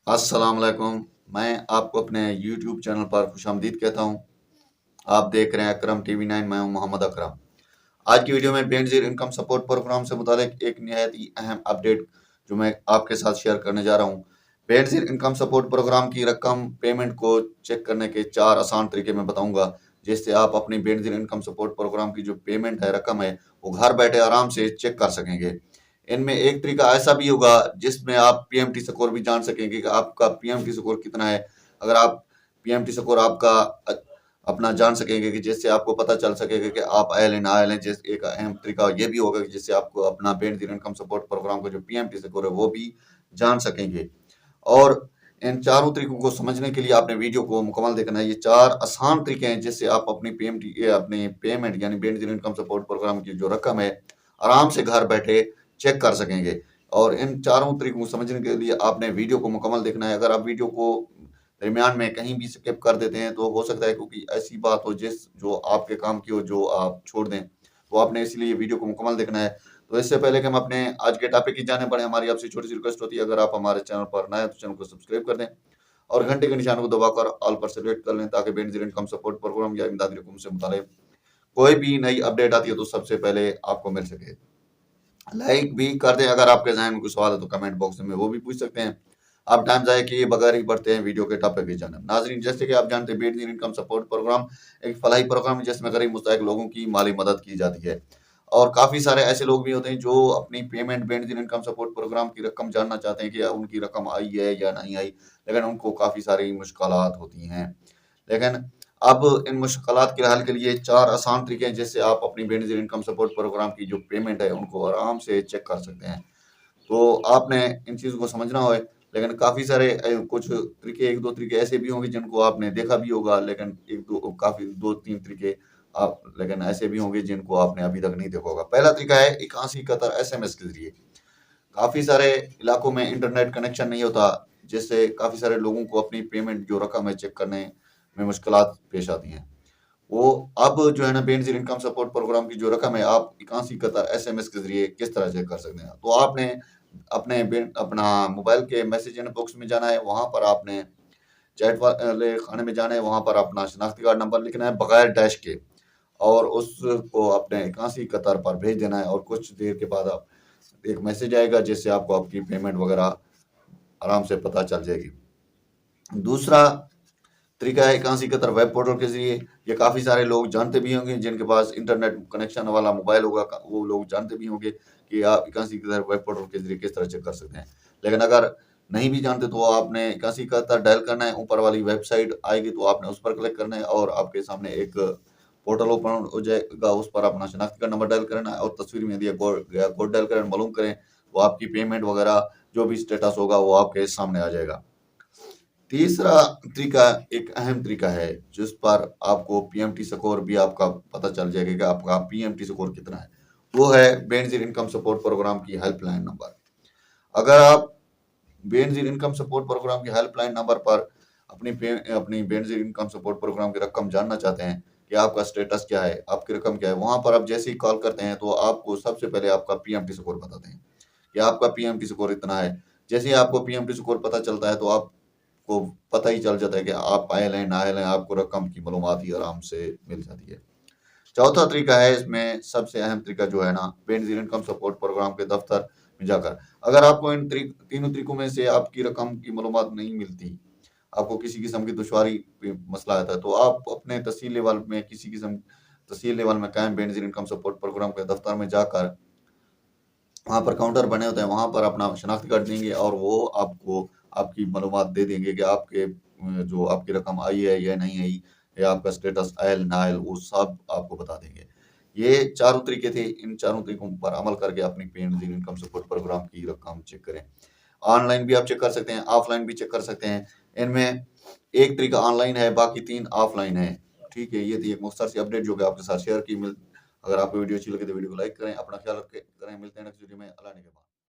अस्सलाम वालेकुम। मैं आपको अपने यूट्यूब चैनल पर खुशामदीद कहता हूँ। आप देख रहे हैं अकरम टीवी 9। मैं हूँ मोहम्मद अकरम। आज की वीडियो में बेनजीर इनकम सपोर्ट प्रोग्राम से मुतालिक एक निहायत ही अहम अपडेट जो मैं आपके साथ शेयर करने जा रहा हूँ। बेनजीर इनकम सपोर्ट प्रोग्राम की रकम पेमेंट को चेक करने के 4 आसान तरीके मैं बताऊंगा, जिससे आप अपनी बेनजीर इनकम सपोर्ट प्रोग्राम की जो पेमेंट है, रकम है, वो घर बैठे आराम से चेक कर सकेंगे। इनमें एक तरीका ऐसा भी होगा जिसमें आप पीएमटी स्कोर भी जान सकेंगे कि आपका पीएमटी स्कोर कितना है। अगर आप पीएमटी स्कोर आपका अपना जान सकेंगे कि जिससे आपको पता चल सकेगा कि आप आयल हैं ना आयल हैं। जिस एक अहम तरीका ये भी होगा कि जिससे आपको अपना बेनजीर इनकम सपोर्ट प्रोग्राम का जो पीएमटी स्कोर है वो भी जान सकेंगे। और इन चारों तरीकों को समझने के लिए आपने वीडियो को मुकम्मल देखना है। ये 4 आसान तरीके हैं जिससे आप अपनी अपनी पेमेंट यानी बेनजीर इनकम सपोर्ट प्रोग्राम की जो रकम है आराम से घर बैठे चेक कर सकेंगे। और इन चारों तरीकों को समझने के लिए आपने वीडियो को मुकम्मल देखना है। अगर आप वीडियो को दरमियान में कहीं भी स्किप कर देते हैं तो हो सकता है क्योंकि ऐसी बात हो जो आपके काम की हो जो आप छोड़ दें, तो आपने इसलिए वीडियो को मुकम्मल देखना है। तो इससे पहले कि हम अपने आज के टॉपिक की जाने बढ़े, हमारी आपसे छोटी सी रिक्वेस्ट होती है, अगर आप हमारे चैनल पर नए हैं तो चैनल को सब्सक्राइब कर दें और घंटे के निशान को दबाकर ऑल पर सेलेक्ट कर लें ताकि बेनजीर इनकम सपोर्ट प्रोग्राम या इमदादी रकम से मुतालिक कोई भी नई अपडेट आती है तो सबसे पहले आपको मिल सके। लाइक भी कर दें। अगर आपके जहन में कोई सवाल है तो कमेंट बॉक्स में वो भी पूछ सकते हैं। आप टाइम ज़ाया किए बगैर ही बढ़ते हैं वीडियो के टॉपिक की जानिब। नाज़रीन, जैसे कि आप जानते हैं बेनजीर इनकम सपोर्ट प्रोग्राम एक फलाही प्रोग्राम है जिसमें गरीब मुस्तहिक लोगों की माली मदद की जाती है। और काफ़ी सारे ऐसे लोग भी होते हैं जो अपनी payment Benazir income support programme की रकम जानना चाहते हैं कि उनकी रकम आई है या नहीं आई, लेकिन उनको काफ़ी सारी मुश्किलात होती हैं। लेकिन अब इन मुश्किलात के हल के लिए 4 आसान तरीके हैं जिससे आप अपनी बेनजीर इनकम सपोर्ट प्रोग्राम की जो पेमेंट है उनको आराम से चेक कर सकते हैं। तो आपने इन चीज़ों को समझना है। लेकिन काफ़ी सारे कुछ तरीके 1-2 तरीके ऐसे भी होंगे जिनको आपने देखा भी होगा, लेकिन 1-2 काफ़ी 2-3 तरीके आप लेकिन ऐसे भी होंगे जिनको आपने अभी तक नहीं देखा होगा। पहला तरीका है 81 कतर एसएमएस के ज़रिए। काफ़ी सारे इलाकों में इंटरनेट कनेक्शन नहीं होता, जिससे काफ़ी सारे लोगों को अपनी पेमेंट जो रकम है चेक करने में मुश्किलात पेश आती हैं। वो अब जो है ना बेनजीर इनकम सपोर्ट प्रोग्राम की जो रकम है आप 81 कतर एसएमएस के ज़रिए किस तरह चेक कर सकते हैं। तो आपने अपना मोबाइल के मैसेज इनबॉक्स में जाना है, वहाँ पर आपने चैट वाले खाने में जाना है, वहाँ पर अपना शनाख्ती कार्ड नंबर लिखना है बगैर डैश के और उसको अपने 81 कतर पर भेज देना है और कुछ देर के बाद आप एक मैसेज आएगा जिससे आपको आपकी पेमेंट वगैरह आराम से पता चल जाएगी। दूसरा तरीका है 81 कतर वेब पोर्टल के ज़रिए। ये काफ़ी सारे लोग जानते भी होंगे जिनके पास इंटरनेट कनेक्शन वाला मोबाइल होगा, वो लोग जानते भी होंगे कि आप 81 कतर वेब पोर्टल के ज़रिए किस तरह चेक कर सकते हैं। लेकिन अगर नहीं भी जानते तो आपने 81 कतर डायल करना है, ऊपर वाली वेबसाइट आएगी तो आपने उस पर क्लिक करना है और आपके सामने एक पोर्टल ओपन हो जाएगा। उस पर अपना शनाख्ती कार्ड नंबर डायल करना है और तस्वीर में दिया कोड डायल करें, मालूम करें, वो आपकी पेमेंट वगैरह जो भी स्टेटस होगा वो आपके सामने आ जाएगा। तीसरा तरीका एक अहम तरीका है जिस पर आपको पीएमटी स्कोर भी आपका पता चल जाएगा कि आपका पीएमटी स्कोर कितना है। वो है बेनजीर इनकम सपोर्ट प्रोग्राम की हेल्पलाइन नंबर। अगर आप बेनजीर इनकम सपोर्ट प्रोग्राम की हेल्पलाइन नंबर पर अपनी बेनजीर इनकम सपोर्ट प्रोग्राम की रकम जानना चाहते हैं कि आपका स्टेटस क्या है, आपकी रकम क्या है, वहां पर आप जैसे ही कॉल करते हैं तो आपको सबसे पहले आपका पीएमटी स्कोर बताते हैं कि आपका पीएमटी स्कोर इतना है। जैसे ही आपको पीएमटी स्कोर पता चलता है तो आपको पता ही चल जाता है कि आप आयल हैं नायल हैं, आपको रकम की मालूमात ही आराम से मिल जाती है। चौथा तरीका है इसमें सबसे अहम तरीका जो है ना बेनजीर इनकम सपोर्ट प्रोग्राम के दफ्तर में जाकर। अगर आपको इन तीनों तरीकों में से आपकी रकम की मालूमात नहीं मिलती, आपको किसी किस्म की दुश्वारी मसला आता है तो आप अपने तहसील लेवल में कायम बेनजीर इनकम सपोर्ट प्रोग्राम के दफ्तर में जाकर वहाँ पर काउंटर बने होते हैं, वहाँ पर अपना शनाख्ती कार्ड देंगे और वो आपको आपकी मालूमात दे देंगे कि आपके जो आपकी रकम आई है या नहीं आई, या आपका स्टेटस आयल ना आयल, वो सब आपको बता देंगे। ये चारों तरीके थे। इन चारों तरीकों पर अमल करके अपनी बेनजीर इनकम सपोर्ट प्रोग्राम की रकम चेक करें। ऑनलाइन भी आप चेक कर सकते हैं, ऑफलाइन भी चेक कर सकते हैं। इनमें एक तरीका ऑनलाइन है, बाकी 3 ऑफलाइन है। ठीक है, ये थी एक मुख्तसर सी अपडेट जो कि आपके साथ शेयर की। अगर आपको वीडियो अच्छी लगे तो वीडियो को लाइक करें, अपना ख्याल रखें करें। मिलते हैं नेक्स्ट वीडियो में। अल्लाह ने के बाद।